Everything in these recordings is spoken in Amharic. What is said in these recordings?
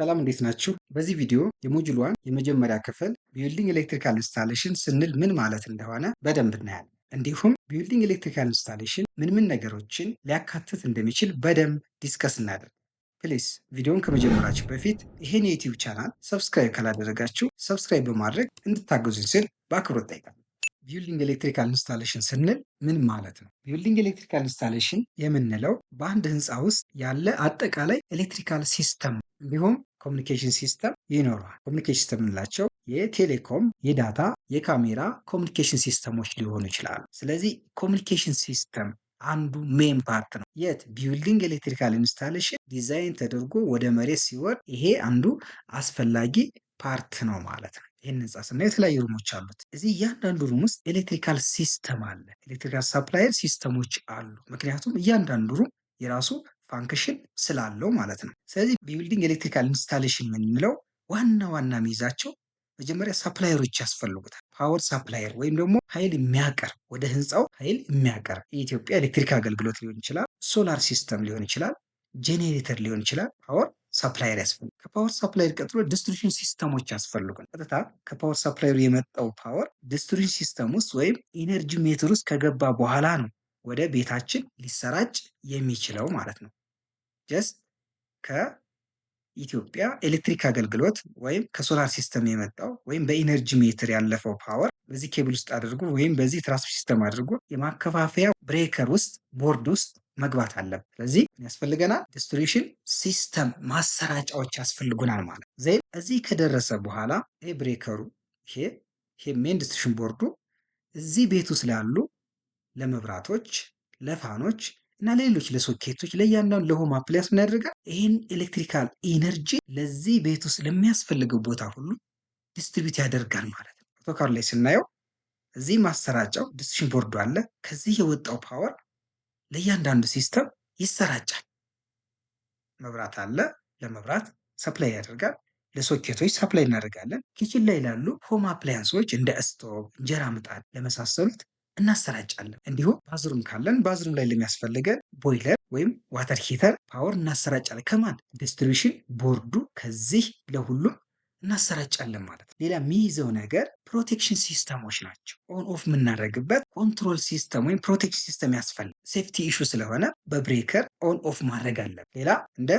ሰላም እንዴት ናችሁ? በዚህ ቪዲዮ የሞጁል 1 የመጀመሪያ ክፍል ቢልዲንግ ኤሌክትሪካል ኢንስታሌሽን ስንል ምን ማለት እንደሆነ በደንብ እናያለን። እንዲሁም ቢልዲንግ ኤሌክትሪካል ኢንስታሌሽን ምን ነገሮችን ሊያካትት እንደሚችል በደንብ ዲስከስ እናደርግ። ፕሊስ ቪዲዮውን ከመጀመራችሁ በፊት ይሄን የዩቲዩብ ቻናል ሰብስክራይብ ካላደረጋችሁ ሰብስክራይብ በማድረግ እንድታገዙኝ ስል በአክብሮት ጠይቃለሁ። ቢልዲንግ ኤሌክትሪካል ኢንስታሌሽን ስንል ምን ማለት ነው? ቢልዲንግ ኤሌክትሪካል ኢንስታሌሽን የምንለው በአንድ ህንፃ ውስጥ ያለ አጠቃላይ ኤሌክትሪካል ሲስተም እንዲሁም ኮሚኒኬሽን ሲስተም ይኖረዋል። ኮሚኒኬሽን ሲስተም የምንላቸው የቴሌኮም፣ የዳታ፣ የካሜራ ኮሚኒኬሽን ሲስተሞች ሊሆኑ ይችላሉ። ስለዚህ ኮሚኒኬሽን ሲስተም አንዱ ሜን ፓርት ነው። የት ቢልዲንግ ኤሌክትሪካል ኢንስታሌሽን ዲዛይን ተደርጎ ወደ መሬት ሲወርድ ይሄ አንዱ አስፈላጊ ፓርት ነው ማለት ነው። ይህን ህንፃ ስናየው የተለያዩ ሩሞች አሉት። እዚህ እያንዳንዱ ሩም ውስጥ ኤሌክትሪካል ሲስተም አለ። ኤሌክትሪካል ሳፕላየር ሲስተሞች አሉ። ምክንያቱም እያንዳንዱ ሩም የራሱ ፋንክሽን ስላለው ማለት ነው። ስለዚህ ቢልዲንግ ኤሌክትሪካል ኢንስታሌሽን የምንለው ዋና ዋና የሚይዛቸው መጀመሪያ ሳፕላየሮች ያስፈልጉታል። ፓወር ሳፕላየር ወይም ደግሞ ኃይል የሚያቀርብ ወደ ህንፃው ኃይል የሚያቀርብ የኢትዮጵያ ኤሌክትሪክ አገልግሎት ሊሆን ይችላል፣ ሶላር ሲስተም ሊሆን ይችላል፣ ጄኔሬተር ሊሆን ይችላል። ፓወር ሳፕላየር ያስፈልጋል። ከፓወር ሳፕላየር ቀጥሎ ዲስትሪቢዩሽን ሲስተሞች ያስፈልጉን። ቀጥታ ከፓወር ሳፕላየሩ የመጣው ፓወር ዲስትሪቢዩሽን ሲስተም ውስጥ ወይም ኢነርጂ ሜትር ውስጥ ከገባ በኋላ ነው ወደ ቤታችን ሊሰራጭ የሚችለው ማለት ነው። ጀስት ከኢትዮጵያ ኤሌክትሪክ አገልግሎት ወይም ከሶላር ሲስተም የመጣው ወይም በኢነርጂ ሜትር ያለፈው ፓወር በዚህ ኬብል ውስጥ አድርጎ ወይም በዚህ ትራንስሚሽን ሲስተም አድርጎ የማከፋፈያ ብሬከር ውስጥ ቦርድ ውስጥ መግባት አለበት። ስለዚህ ያስፈልገናል ዲስትሪቢዩሽን ሲስተም ማሰራጫዎች ያስፈልጉናል ማለት ነው። ዜን እዚህ ከደረሰ በኋላ ይሄ ብሬከሩ ይሄ ሜን ዲስትሪቢዩሽን ቦርዱ እዚህ ቤት ውስጥ ላሉ ለመብራቶች፣ ለፋኖች እና ሌሎች ለሶኬቶች ለእያንዳንዱ ለሆም አፕላያንስ ምን ያደርጋል? ይህን ኤሌክትሪካል ኢነርጂ ለዚህ ቤት ውስጥ ለሚያስፈልገው ቦታ ሁሉ ዲስትሪቢዩት ያደርጋል ማለት ነው። ፎቶካር ላይ ስናየው እዚህ ማሰራጫው ዲስትሪቢዩሽን ቦርዱ አለ። ከዚህ የወጣው ፓወር ለእያንዳንዱ ሲስተም ይሰራጫል። መብራት አለ፣ ለመብራት ሰፕላይ ያደርጋል። ለሶኬቶች ሰፕላይ እናደርጋለን። ኪችን ላይ ላሉ ሆም አፕላያንሶች እንደ ስቶቭ፣ እንጀራ ምጣድ ለመሳሰሉት እናሰራጫለን። እንዲሁም ባዝሩም ካለን ባዝሩም ላይ ለሚያስፈልገን ቦይለር ወይም ዋተር ሂተር ፓወር እናሰራጫለን። ከማን ዲስትሪቢዩሽን ቦርዱ ከዚህ ለሁሉም እናሰራጫለን ማለት ነው። ሌላ የሚይዘው ነገር ፕሮቴክሽን ሲስተሞች ናቸው። ኦን ኦፍ የምናደርግበት ኮንትሮል ሲስተም ወይም ፕሮቴክሽን ሲስተም ያስፈልግ ሴፍቲ ኢሹ ስለሆነ በብሬከር ኦን ኦፍ ማድረግ አለን። ሌላ እንደ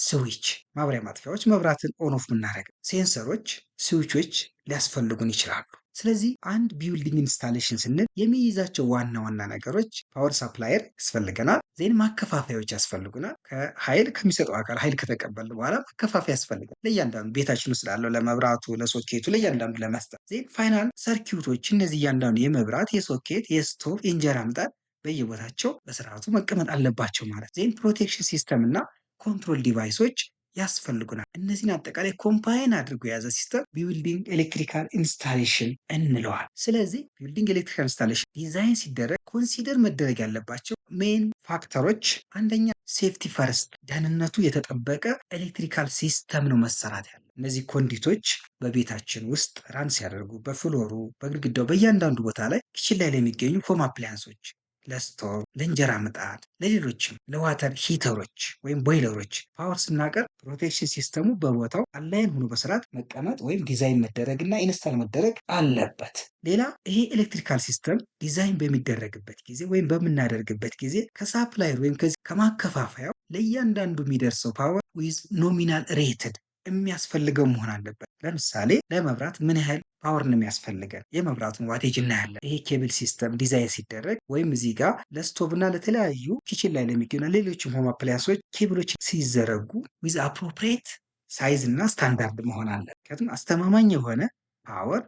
ስዊች ማብሪያ ማጥፊያዎች መብራትን ኦን ኦፍ የምናደርግ ሴንሰሮች፣ ስዊቾች ሊያስፈልጉን ይችላሉ። ስለዚህ አንድ ቢልዲንግ ኢንስታሌሽን ስንል የሚይዛቸው ዋና ዋና ነገሮች ፓወር ሳፕላየር ያስፈልገናል። ዜን ማከፋፈያዎች ያስፈልጉናል። ከኃይል ከሚሰጠው አካል ኃይል ከተቀበልን በኋላ ማከፋፈያ ያስፈልጋል። ለእያንዳንዱ ቤታችን ውስጥ ላለው ለመብራቱ፣ ለሶኬቱ ለእያንዳንዱ ለመስጠት። ዜን ፋይናል ሰርኪዩቶች እነዚህ እያንዳንዱ የመብራት፣ የሶኬት፣ የስቶቭ፣ የእንጀራ ምጣድ በየቦታቸው በስርዓቱ መቀመጥ አለባቸው ማለት። ዜን ፕሮቴክሽን ሲስተም እና ኮንትሮል ዲቫይሶች ያስፈልጉናል። እነዚህን አጠቃላይ ኮምባይን አድርጎ የያዘ ሲስተም ቢልዲንግ ኤሌክትሪካል ኢንስታሌሽን እንለዋል። ስለዚህ ቢልዲንግ ኤሌክትሪካል ኢንስታሌሽን ዲዛይን ሲደረግ ኮንሲደር መደረግ ያለባቸው ሜን ፋክተሮች፣ አንደኛ ሴፍቲ ፈርስት፣ ደህንነቱ የተጠበቀ ኤሌክትሪካል ሲስተም ነው መሰራት ያለ። እነዚህ ኮንዲቶች በቤታችን ውስጥ ራን ሲያደርጉ በፍሎሩ፣ በግድግዳው፣ በእያንዳንዱ ቦታ ላይ ኪችን ላይ ለሚገኙ ሆም አፕላያንሶች ለስቶቭ፣ ለእንጀራ ምጣድ፣ ለሌሎችም ለዋተር ሂተሮች ወይም ቦይለሮች ፓወር ስናቀርብ ፕሮቴክሽን ሲስተሙ በቦታው አላይን ሆኖ በስርዓት መቀመጥ ወይም ዲዛይን መደረግ እና ኢንስታል መደረግ አለበት። ሌላ ይሄ ኤሌክትሪካል ሲስተም ዲዛይን በሚደረግበት ጊዜ ወይም በምናደርግበት ጊዜ ከሳፕላየር ወይም ከማከፋፈያው ለእያንዳንዱ የሚደርሰው ፓወር ዊዝ ኖሚናል ሬትድ የሚያስፈልገው መሆን አለበት። ለምሳሌ ለመብራት ምን ያህል ፓወር ነው የሚያስፈልገን? የመብራቱን ዋቴጅ እናያለን። ይሄ ኬብል ሲስተም ዲዛይን ሲደረግ ወይም እዚህ ጋር ለስቶቭ እና ለተለያዩ ኪችን ላይ ለሚገኙ ሌሎችም ሆም አፕላያንሶች ኬብሎች ሲዘረጉ ዊዝ አፕሮፕሪየት ሳይዝ እና ስታንዳርድ መሆን አለ። ምክንያቱም አስተማማኝ የሆነ ፓወር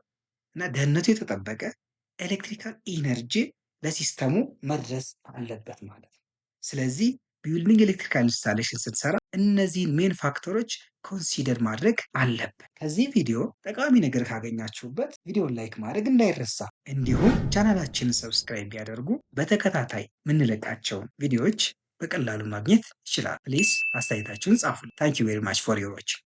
እና ደህንነቱ የተጠበቀ ኤሌክትሪካል ኢነርጂ ለሲስተሙ መድረስ አለበት ማለት ነው። ስለዚህ ቢልዲንግ ኤሌክትሪካል ኢንስታሌሽን ስንሰራ እነዚህን ሜን ፋክተሮች ኮንሲደር ማድረግ አለብን። ከዚህ ቪዲዮ ጠቃሚ ነገር ካገኛችሁበት ቪዲዮን ላይክ ማድረግ እንዳይረሳ፣ እንዲሁም ቻናላችንን ሰብስክራይብ ቢያደርጉ በተከታታይ የምንለቃቸውን ቪዲዮዎች በቀላሉ ማግኘት ይችላል። ፕሊዝ አስተያየታችሁን ጻፉ። ታንክ ዩ ቬሪ ማች ፎር ዮር ዋች